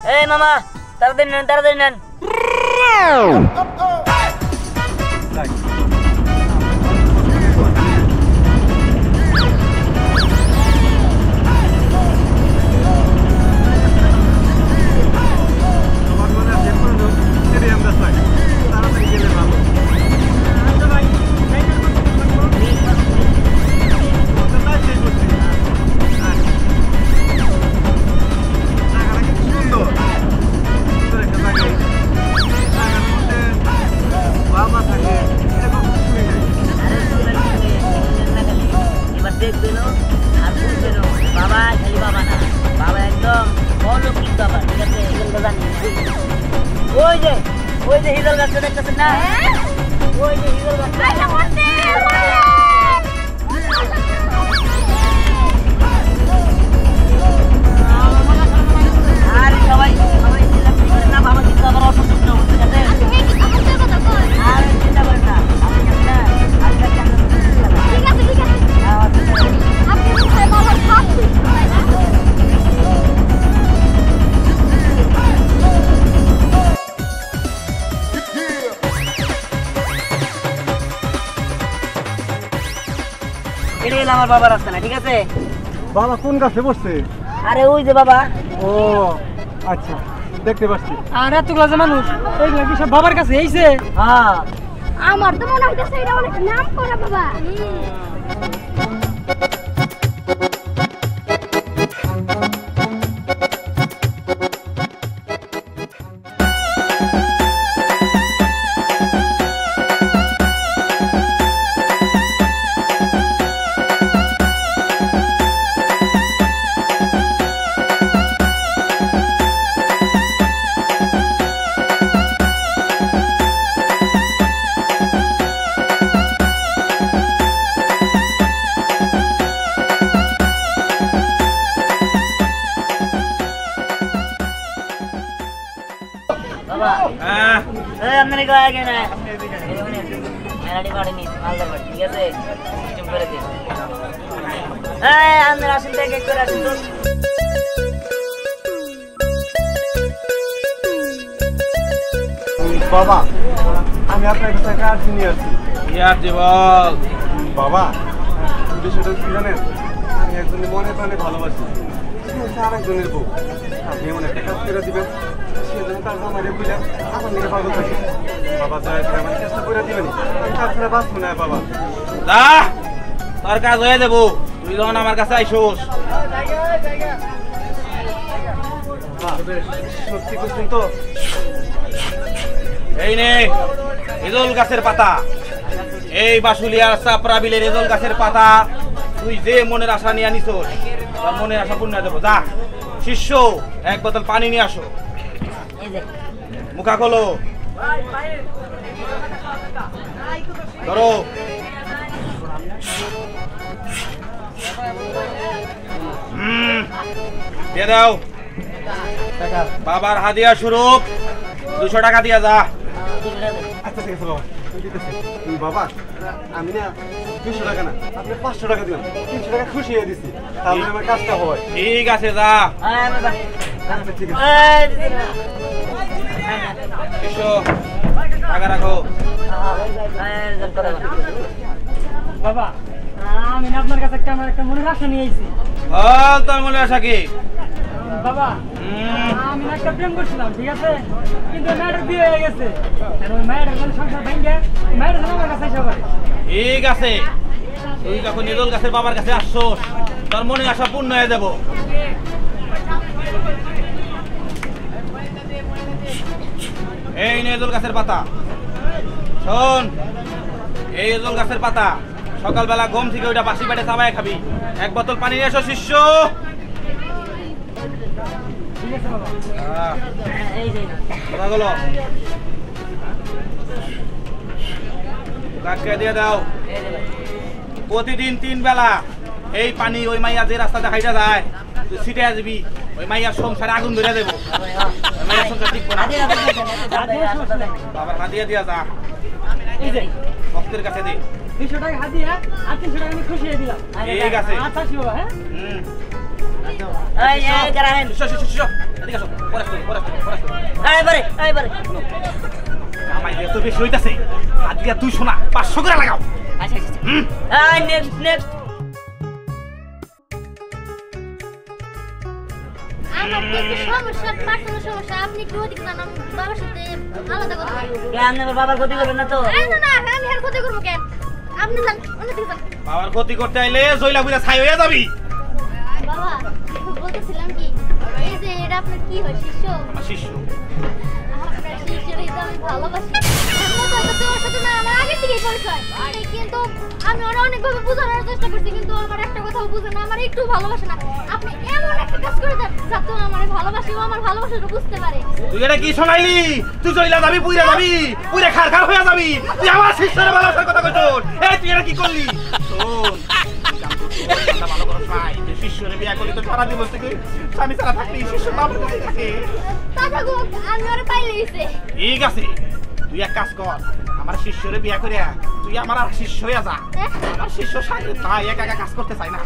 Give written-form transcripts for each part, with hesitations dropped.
এই মামা তাড়াতাড়ি নেন ওই যে হিজল গাছটা দেখতেছেন না ওই যে হিজল গাছটা আর সবাই না বাবা কিন্তু আবার অসুস্থ হচ্ছে যাতে আর চিন্তা করেন না আপনি ঠিক আছে আমার বাবার রাস্তা না ঠিক আছে বাবা কোন গাছে বসছে আরে ওই যে বাবা ও আচ্ছা দেখতে পাচ্ছি আর এতগুলা যে মানুষ এইগুলা কি সব বাবার কাছে এইছে হ্যাঁ আমার তো মনে হইতেছে এটা অনেক নাম করা বাবা বাবা আমি আপনার কাছে একটা আর্জি নিয়ে আসছি বাবা বিষয়টা কি জানেন আমি একজনের মনে প্রাণে ভালোবাসি আর একজনের বউ আপনি এমন একটা কাজ করে দিবেন সেজন্য তার জামাইরে বুঝলে আমার নিয়ে পাগল থাকে বাবা দয়া করে আমার চেষ্টা করে দিবেন আমি তার ছাড়া বাঁচবো না বাবা তোর কাজ হয়ে দেবো তুই যখন আমার কাছে আইসোস সত্যি করছেন তো এই নে রেজল গাছের পাতা এই বাসুলিয়ার চাপড়া বিলের রেজল গাছের পাতা তুই যে মনের আশা নিয়ে আনিস তার মনের আশা পূর্ণ দেবো যা শিষ্য এক বোতল পানি নিয়ে আসো মুখা খোলো ধরো দিয়ে দাও বাবার হাদিয়া স্বরূপ 200 টাকা দিয়া যা আচ্ছা ঠিক আছে বাবা বাবা আমি না 200 টাকা না আপনি 500 টাকা দিলাম 300 টাকা খুশি হয়ে দিচ্ছি তাহলে আমার কাজটা হয় ঠিক আছে যা ঠিক আছে এসো টাকা রাখো বাবা আমি না আপনার কাছে একটা মনের আশা নিয়ে আইছি তোর মনে আশা কি বাবা আমি না একটা প্রেম করছিলাম ঠিক আছে কিন্তু মেয়েটার বিয়ে হয়ে গেছে ওই মেয়েটার সংসার ভেঙে মেয়েটার আমার কাছে এসে করে ঠিক আছে তুই যখন রেজল গাছের বাবার কাছে আসছোস তোর মনে আশা পূর্ণ হয়ে দেব এই রেজল গাছের পাতা শোন এই রেজল গাছের পাতা সকালবেলা ঘুম থেকে ওইটা বাসি পেটে চাবায় খাবি এক বোতল পানি নিয়ে এসো শিষ্য কথা বলো দিয়ে দাও প্রতিদিন 3 বেলা এই পানি ওই মাইয়া যে রাস্তা দেখাইটা যায় তুই ছিটে আসবি ওই মাইয়ার সংসারে আগুন ধরে দেবো মাইয়ার সংসার ঠিক না বাবার হাদিয়া দিয়া যা ভক্তের কাছে দে 200 টাকা হাদিয়া আর 300 টাকা আমি খুশি হয়ে দিলাম ঠিক আছে আচ্ছা শিব হ্যাঁ এই এই দাঁড়ান এদিকে আসো পরে আমার এত বেশি হইতাছে আজকে 200 না 500 করে লাগাও আচ্ছা এই নেক্সট আমার তো একটু সমস্যা পার্সোনাল সমস্যা আপনি একটু ওদিকে যান আমি বাবার সাথে আলাদা কথা বলি কেন আমার বাবার ক্ষতি করবেন না তো না আমি আর ক্ষতি করবো কেন আপনি যান অন্যদিকে যান বাবার ক্ষতি করতে আইলে জয়লা বুইরা ছাই হয়ে যাবি বাবা বলতেছিলাম কি এই যে এটা আপনার কি হয় শিষ্য আমার শিষ্য আপনার শিষ্যের এই আমি ভালোবাসি তোমার সাথে না আমার আগে থেকেই পরিচয় কিন্তু আমি অনেকভাবে বোঝানোর চেষ্টা করছি কিন্তু আমার একটা কথাও বুঝে না আমার একটু ভালোবাসে না আপনি এমন একটা কাজ করে দেন যাতে আমার ভালোবাসি ও আমার ভালোবাসাটা বুঝতে পারে তুই এটা কি শোনাইলি তুই জয়লা যাবি পুইরা যাবি পুরে খার হয়ে যাবি তুই আমার শিষ্যের ভালোবাসার কথা কইছ এই তুই এটা কি করলি শোন ভালো করে পাই তুই শিষ্যরে বিয়া করলি তো সারা দিবস থেকে স্বামী ছাড়া থাকবি শিষ্য বাবার কাছে থাকে তাতা গো আমি ওরে পাইলে গেছে ঠিক আছে তুই এক কাজ কর আমার শিষ্যরে বিয়া করিয়া তুই আমার আর শিষ্য হয়ে যা আমার শিষ্য সাথে তাই একা কাজ করতে চাই না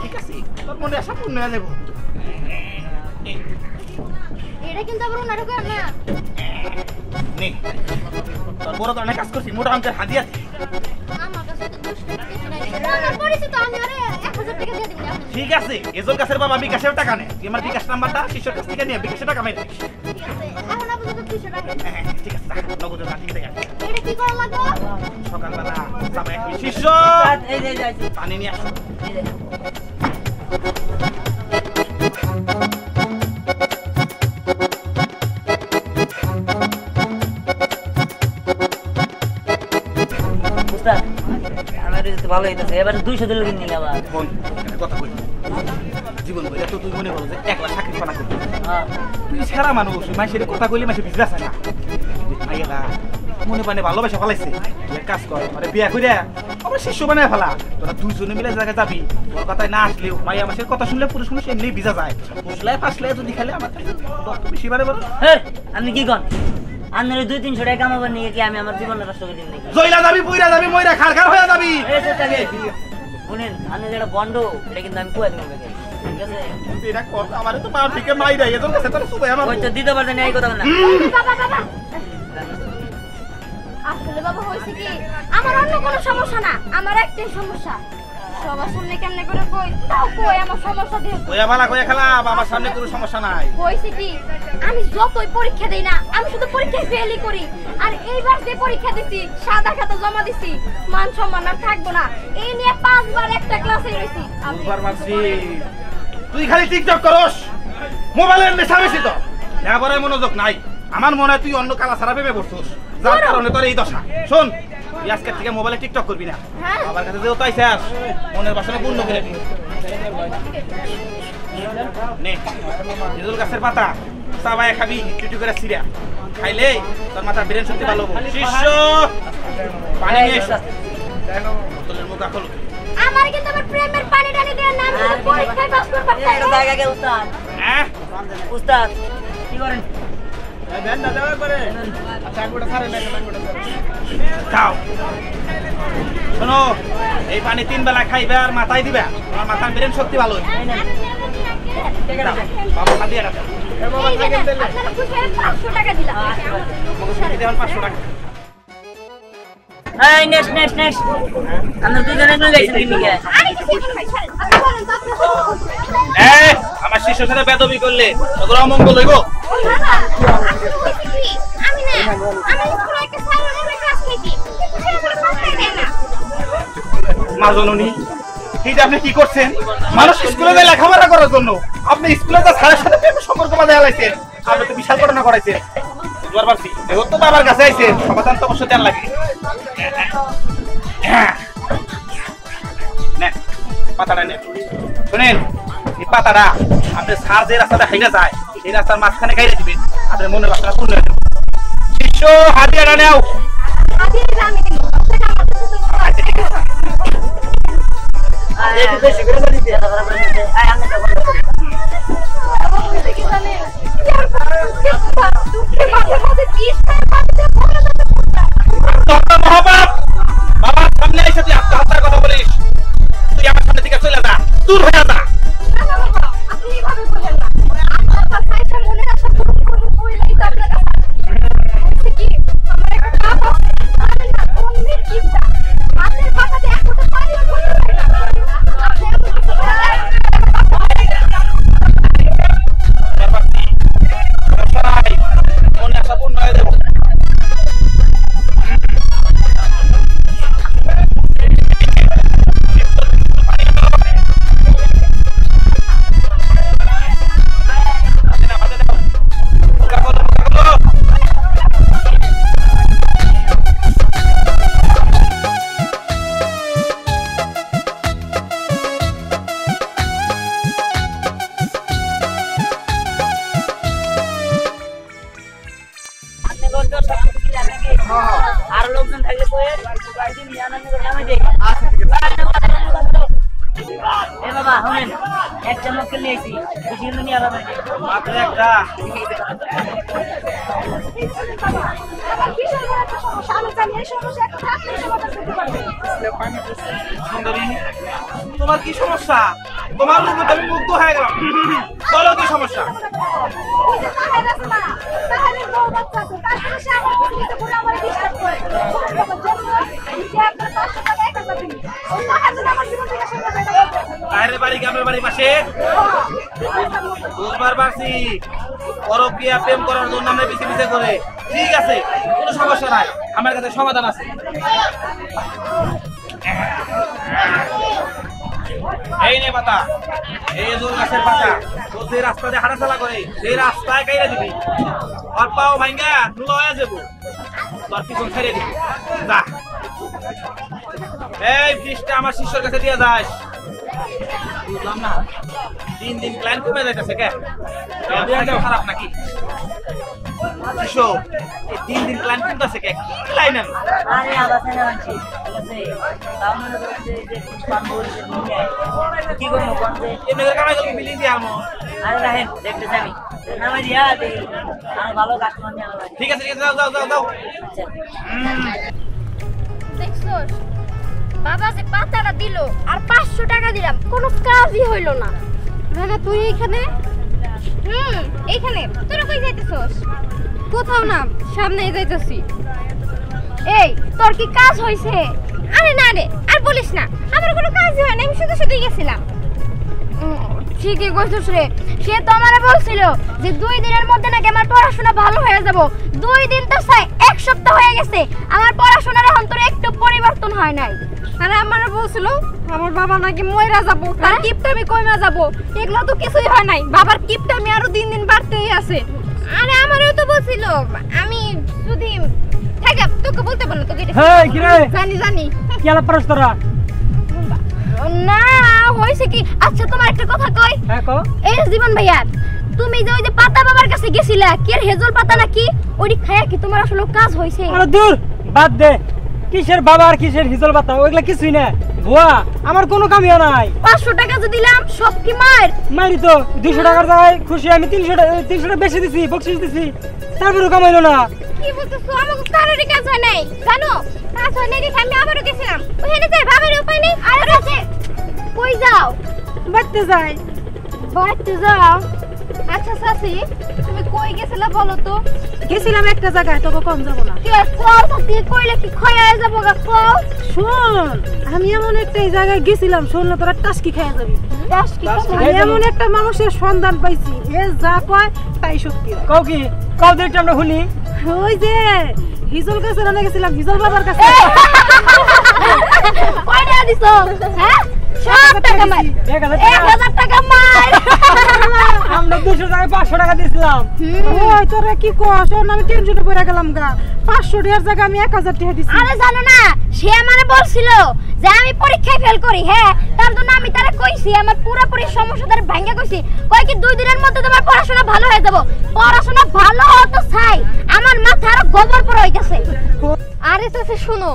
ঠিক আছে তোর মনে আশা পূর্ণ হয়ে যাবো এটা কিন্তু আবার ওনারে কর না নে তোর বড় তো অনেক কাজ করছি মোটা অঙ্কের হাদিয়া আমার কাছে তো 200 টাকা কিছু নাই আমার পরিচিত আমি আরে 1000 টাকা দিয়ে দিবি আপনি ঠিক আছে এজল গাছের বাবা বিকাশের টাকা নে তুই আমার বিকাশ নাম্বারটা শিষ্যর কাছ থেকে নিয়ে বিকাশের টাকা মেরে দিস ঠিক আছে এখন আপাতত 200 টাকা ঠিক আছে নগদ ঠিক আছে এটা কি করা লাগবে সকালবেলা যাবে শিষ্য এই যে যাইছি পানি নিয়ে আসো এই যে উস্তাদ আমার তো ভালো হইতাছে এবারে 200 দিলে কিনে নিলাম আবার ফোন কথা কই জীবন বলে তো তুই মনে করো যে একলা চাকরি পানা করবি হ্যাঁ তুই সারা মানুষ মাইসের কথা কইলে মাইসে বিজনেস না আইয়া মনে পানে ভালোবাসা ফেলাইছে তুই কাজ কর আরে বিয়া কইরা আমার শিষ্য বানায় ফেলা তোরা দুইজনে মিলে জায়গায় যাবি তোর কথায় না আসলেও মাইয়া মাসের কথা শুনলে পুরুষ মানুষ এমনি ভিজা যায় পুষলায় ফাঁসলায় যদি খেলে আমার রক্ত বেশি বাড়ে বলো হ্যাঁ আপনি কি কন আন্নারে 2-300 টাকা কামাবার নিয়ে কি আমি আমার জীবন নষ্ট করে দিন নাকি জয়লা যাবি পুইরা যাবি মইরা খার হয়ে যাবি এই যে তাকে শুনেন আপনি যেটা বন্ধ এটা কিন্তু আমি কুয়া দিব নাকি ঠিক আছে এটা কর আমারে তো মার থেকে মাইরা এজন কাছে তোর সুবে আমার ওই তো দিতে পারছেন না এই কথা না বাবা আসলে বাবা হইছে কি আমার অন্য কোনো সমস্যা না আমার একটাই সমস্যা সবার সামনে কেমনে করে কই আমার সমস্যা দিয়ে কইয়া বালা কইয়া খেলা আমার সামনে কোনো সমস্যা নাই হইছে কি আমি যতই পরীক্ষা দেই না আমি শুধু পরীক্ষায় ফেলই করি আর এইবার যে পরীক্ষা দিছি সাদা খাতা জমা দিছি মান সম্মান আর থাকবো না এই নিয়ে 5 বার একটা ক্লাসে রইছি দুবার মারছি তুই খালি টিকটক করস মোবাইলের নেশা বেশি তো এবারে মনোযোগ নাই আমার মনে হয় তুই অন্য কালা ছাড়া ভেবে বসছস যার কারণে তোর এই দশা শোন তুই আজকে থেকে মোবাইলে টিকটক করবি না বাবার কাছে যেও তাই শেষ মনের বাসনা পূর্ণ করে দিবি নে ইজুল গাছের পাতা সাবায় খাবি টুটু করে সিরা খাইলে তোর মাথা ব্রেন শক্তি ভালো হবে শিষ্য পানি নিয়ে এসো তোর মুখ খোলো আমার কিন্তু আমার প্রেমের পানি টানি দেন না আমি শুধু পরীক্ষায় পাস করতে পারছি এটা জায়গা গে উস্তাদ হ্যাঁ উস্তাদ কি করেন বেন না দেওয়া করে আচ্ছা আঙ্গুটা ছাড়ে না খাও শোনো এই পানি 3 বেলা খাইবে আর মাথায় দিবা তোমার মাথার ব্রেন শক্তি ভালো হবে বাবা খাদিয়া রাখো আপনারা খুশি 500 টাকা দিলাম মগজকে দেওয়ার 500 টাকা এই নেক্সট আমরা দুজনে মিলে যাইছি দিকে আরে কিছু কেন ভাই ছাড়েন আপনি বলেন তো আপনি এই আমার শিষ্যর সাথে বেদবি করলে তোর অমঙ্গল হইব আমি না আমি পুরো একটা সাইলেন্ট ক্লাস নিছি সেটা কোনো পাত্তাই দেয় না মা জননী এইটা আপনি কি করছেন মানুষ স্কুলে যায় লেখাপড়া করার জন্য আপনি স্কুলে যা স্যারের সাথে প্রেম সম্পর্ক বাঁধা লাইছেন আপনি তো বিশাল ঘটনা করাইছেন দুবার পারছি এও তো বাবার কাছে আইছেন সমাধান তো অবশ্যই দেন লাগে নে পাতাটা নে শুনেন এই পাতাটা আপনি সার যে রাস্তাটা হাইটা যায় সেই রাস্তার মাঝখানে গাইরে দিবেন আপনার মনের বাসনা পূর্ণ হয়ে যাবে শিষ্য হাতিয়াটা নাও আজকে আমি দেব সেটা আমার কাছে তো আচ্ছা ঠিক আছে একটু বেশি করে দিতে আই আমি তো বলবো বলতে কি জানে यार দুঃখে মাঝে মাঝে 20 টাকা পাচ্ছে বলে দিতে তোর মহাপাপ বাবার সামনে এসে তুই আত্মহত্যার কথা বলিস তুই আমার সামনে থেকে চলে যা দূর হয়ে যা না বাবা আর লোকজন থাকলে কয়ে একদিন নিয়ে আনার নিকট নামাই দে। আচ্ছা ঠিক আছে এ বাবা শুনেন, একটা লোককে নিয়েছি, বেশি কিন্তু নিয়ে আলাদা নেই। মাত্র একটা সুন্দরী, তোমার কি সমস্যা? তোমার উপর আমি মুগ্ধ হয়ে গেলাম। বলো কি সমস্যা? বাইরের বাড়ি গ্রামের বাড়ির পাশে বুঝবার পারছি পরকীয়া প্রেম করার জন্য আমরা পিছে পিছে করে। ঠিক আছে, কোনো সমস্যা নাই, আমার কাছে সমাধান আছে। এই নে পাতা, এই এজুল গাছের পাতা, ও যে রাস্তা দিয়ে হাঁটাচলা করে সেই রাস্তায় কাইরা দিবি। আর পাও ভাঙ্গা নুলো হয়ে যাবো, তোর পিছন ছেড়ে দিবি। যা, এই ফিসটা আমার শিষ্যর কাছে দিয়ে যাস। বুঝলাম না, দিন দিন প্ল্যান কমে যাইতেছে কে? খারাপ নাকি শিষ্য? এই দিন দিন প্ল্যান কমতেছে কে? কি লাইন আমি আরে আবার ছেলে মানছি, ঠিক আছে? তাও মনে করছে যে পুষ্পান বলছে কি করবো বলছে। এমনি করে কামাই করবি মিলিয়ে দিয়ে আমো। আরে রাখেন, দেখতে যাবি নামাই দিয়া দেখি আর ভালো কাস্টমার নিয়ে আলাদা। ঠিক আছে, ঠিক আছে, যাও যাও যাও যাও। আচ্ছা দেখছস বাবা যে পাতাটা দিল আর 500 টাকা দিলাম, কোনো কাজই হইল না। রানা তুই এখানে? এইখানে। তোরা কই যাইতেছস? কোথাও না, সামনেই যাইতেছি। এই তোর কি কাজ হইছে? আরে না রে, আর বলিস না, আমার কোনো কাজই হয় না, আমি শুধু শুধুই গেছিলাম। ঠিকই কইছস রে, সে তো আমারে বলছিল যে 2 দিনের মধ্যে নাকি আমার পড়াশোনা ভালো হয়ে যাব। 2 দিন তো চাই 1 সপ্তাহ হয়ে গেছে, আমার পড়াশোনার এখন তোর একটু পরিবর্তন হয় নাই। আরে আমারে বলছিল আমার বাবা নাকি মইরা যাব, তার কিপটামি কইমা যাব, এগুলো তো কিছুই হয় নাই। বাবার কিপটামি আরো দিন দিন বাড়তেই আছে। আরে আমারও তো বলছিল, আমি যদি থাক তোকে বলতে পারলো তোকে। হেই কি রে, জানি জানি কি আলাপ করছ তোরা? না হইছে কি? আচ্ছা তোমার একটা কথা কই। হ্যাঁ কও। এই জীবন ভাইয়া, তুমি যে ওই যে পাতা বাবার কাছে গেছিলা, কি আর হেজল পাতা নাকি? ওইটি খায়া কি তোমার আসলে কাজ হইছে? আরে দূর, বাদ দে। কিসের বাবা আর কিসের হিজল পাতা, ওইগুলা কিছুই না। ভুয়া, আমার কোনো কামিও নাই। 500 টাকা যে দিলাম সব কি মার? মারি তো 200 টাকার জায়গায় খুশি আমি 300 টাকা বেশি দিছি, বকশিস দিছি, তারপরেও কামাইলো না। কি বলতেছো? আমাকে কারোরই কাজ হয় নাই জানো? কাজ হয় নাই দেখে আমি আবারও গেছিলাম ওখানে, যাই বাবার উপায় নেই। আর আছে কই যাও? বাড়তে যাই। বাড়তে যাও? আচ্ছা চাচি, তুমি কই গেছিলা বলো তো? গেছিলাম একটা জায়গায়, তবে কম যাবো না। কে কও চাচি, কইলে কি খয়া যাবো গা? কও শোন, আমি এমন একটা জায়গায় গেছিলাম, শোন না তোরা টাস্কি খেয়ে যাবি। দাস কি আমি এমন একটা মানুষের সন্ধান পাইছি, এ যা কয় তাই সত্যি। কও কি? কও দেখতে আমরা শুনি। ওই যে হিজল গাছে রান্না গেছিলাম, হিজল বাবার কাছে। কয়টা দিছো? হ্যাঁ সব টাকা মার। 1000 টাকা মার। আমরা 200 টাকায় 500 টাকা দিছিলাম। ওই তোরা কি কস? শোন, আমি টেনশনে পড়ে গেলাম গা। 500 টাকার জায়গায় আমি 1000 টাকা দিছি। আরে জানো না, সে আমারে বলছিল যে আমি পরীক্ষায় ফেল করি, হ্যাঁ তার জন্য আমি তারে কইছি আমার পুরোপুরি সমস্যা তারে ভাঙা কইছি, কই কি 2 দিনের মধ্যে তোমার পড়াশোনা ভালো হয়ে যাব। পড়াশোনা ভালো হওয়া তো চাই, আমার মাথা আরো গোবর পড়ে হইতাছে। আরে চাচা শুনো,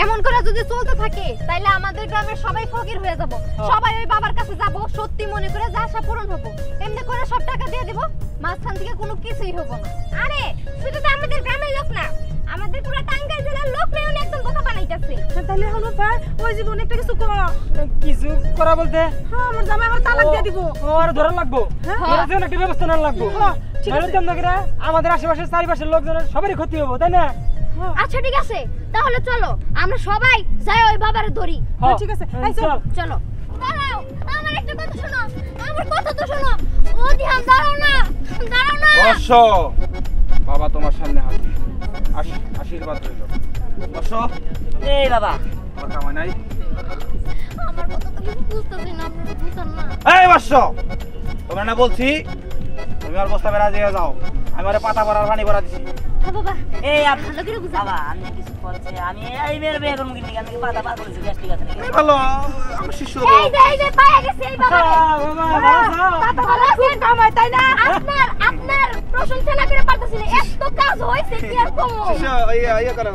এমন করে যদি চলতে থাকে তাইলে আমাদের গ্রামের সবাই ফকির হয়ে যাব। সবাই ওই বাবার কাছে যাব, সত্যি মনে করে যা আশা পূরণ হবে, এমনি করে সব টাকা দিয়ে দেব, মাঝখান থেকে কোনো কিছুই হবে না। আরে শুধু তো আমাদের গ্রামের লোক না, আমাদের পুরো টাঙ্গাইল জেলার লোক নিয়ে একদম বোকা বানাইতাছে। তাহলে হলো ভাই, ওই জীবন একটা কিছু কর। কিছু করা বলতে হ্যাঁ, আমার জামাই আমার তালাক দিয়ে দিব। ওর ধরা লাগবো, ওর জন্য একটা ব্যবস্থা নেওয়া লাগবো। ঠিক আছে। আমাদের আশেপাশের চারিপাশের লোকজনের সবারই ক্ষতি হবো, তাই না? আচ্ছা ঠিক আছে, তাহলে চলো আমরা সবাই যাই ওই বাবারে ধরি। ঠিক আছে, এই চল। চলো। দাঁড়াও, আমার একটা কথা শোনো, আমার কথা তো শোনো। ও ধ্যান, দাঁড়াও না, দাঁড়াও না। বর্ষ, বাবা তোমার সামনে হাত আশীর্বাদ রইল। বর্ষ, এই বাবা তোমার কামাই নাই। আমার কথা তো কিছু বুঝতেছি না, আপনারা বুঝান না। এই বর্ষ, তোমরা না বলছি তুমি আর বস্তা রাজি হয়ে যাও, আমি ওরে পাতা ভরার পানি ভরা দিছি। হ্যাঁ বাবা, এই ভালো করে বুঝাও। বাবা আমি কিছু করছে, আমি এই মেয়ের বিয়ে করবো কিন্তু আমি পাতা পার করেছি, গ্যাস ঠিক আছে নাকি? ভালো, আমার শিষ্য এই যে পায়া গেছে এই বাবা। বাবা, ভালো আছেন? কামাই তাই না? আপনার প্রশংসা না করে পারতেছি না, এত কাজ হইছে কি আর কমো ইয়ে করো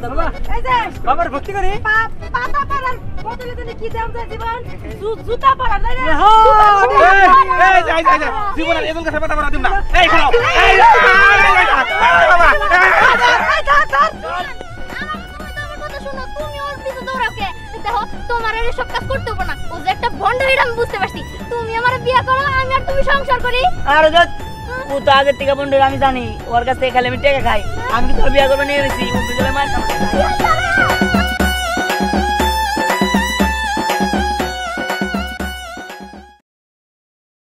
বাবা এই যে বাবার ভক্তি করি পাতা পাড়ার বদলে তুমি কি দাম যায় জীবন জুতা পাড়ার নাই রে জীবন আর এগুলো কাছে পাতা পাতা দিম না এই খাও তোমার আর এসব কাজ করতে হবে না ও যে একটা ভন্ড এটা আমি বুঝতে পারছি তুমি আমার বিয়ে করো আমি আর তুমি সংসার করি আর ও তো আগের থেকে বন্ধু আমি জানি ওর কাছ থেকে খালি আমি টেকা খাই আমি কি তোর বিয়ে করবো নিয়ে গেছি ও বিজলে মার